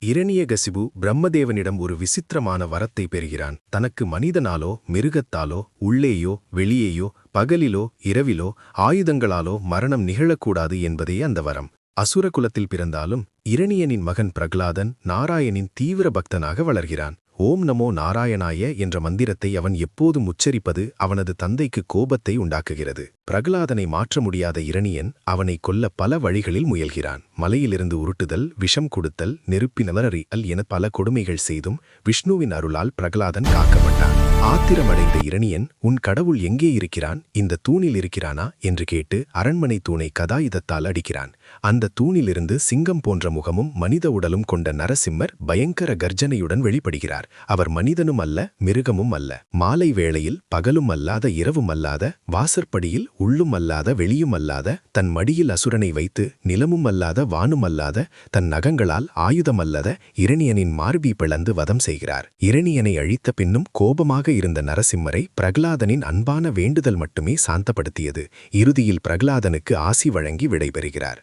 இரணியகசிபு பிரம்மதேவனிடம் ஒரு விசித்திரமான வரத்தை பெறுகிறான். தனக்கு மனிதனாலோ மிருகத்தாலோ உள்ளேயோ வெளியேயோ பகலிலோ இரவிலோ ஆயுதங்களாலோ மரணம் நிகழக்கூடாது என்பதே அந்த வரம். அசுரகுலத்தில் பிறந்தாலும் இரணியனின் மகன் பிரகலாதன் நாராயணின் தீவிர பக்தனாக வளர்கிறான். ஓம் நமோ நாராயணாய என்ற மந்திரத்தை அவன் எப்போதும் உச்சரிப்பது அவனது தந்தைக்கு கோபத்தை உண்டாக்குகிறது. பிரகலாதனை மாற்ற முடியாத இரணியன் அவனை கொல்ல பல வழிகளில் முயல்கிறான். மலையிலிருந்து உருட்டுதல், விஷம் கொடுத்தல், நெருப்பினவரறியல் என பல கொடுமைகள் செய்தும் விஷ்ணுவின் அருளால் பிரகலாதன் காக்கப்பட்டான். ஆத்திரமடைந்த இரணியன், உன் கடவுள் எங்கே இருக்கிறான், இந்த தூணில் இருக்கிறானா என்று கேட்டு அரண்மனை தூணை கதாயுதத்தால் அடிக்கிறான். அந்த தூணிலிருந்து சிங்கம் போன்ற முகமும் மனித உடலும் கொண்ட நரசிம்மர் பயங்கர கர்ஜனையுடன் வெளிப்படுகிறார். அவர் மனிதனும் அல்ல, மிருகமும் அல்ல. மாலை வேளையில் பகலும் அல்லாத இரவும் அல்லாத, வாசற்படியில் உள்ளும் அல்லாத வெளியும் அல்லாத, தன் மடியில் அசுரனை வைத்து நிலமும் அல்லாத வானும் அல்லாத, தன் நகங்களால் ஆயுதம் அல்லாத இரணியனின் மார்பி பிளந்து வதம் செய்கிறார். இரணியனை அழித்த பின்னும் கோபமாக இருந்த நரசிம்மரை பிரகலாதனின் அன்பான வேண்டுதல் மட்டுமே சாந்தப்படுத்தியது. இறுதியில் பிரகலாதனுக்கு ஆசி வழங்கி விடைபெறுகிறார்.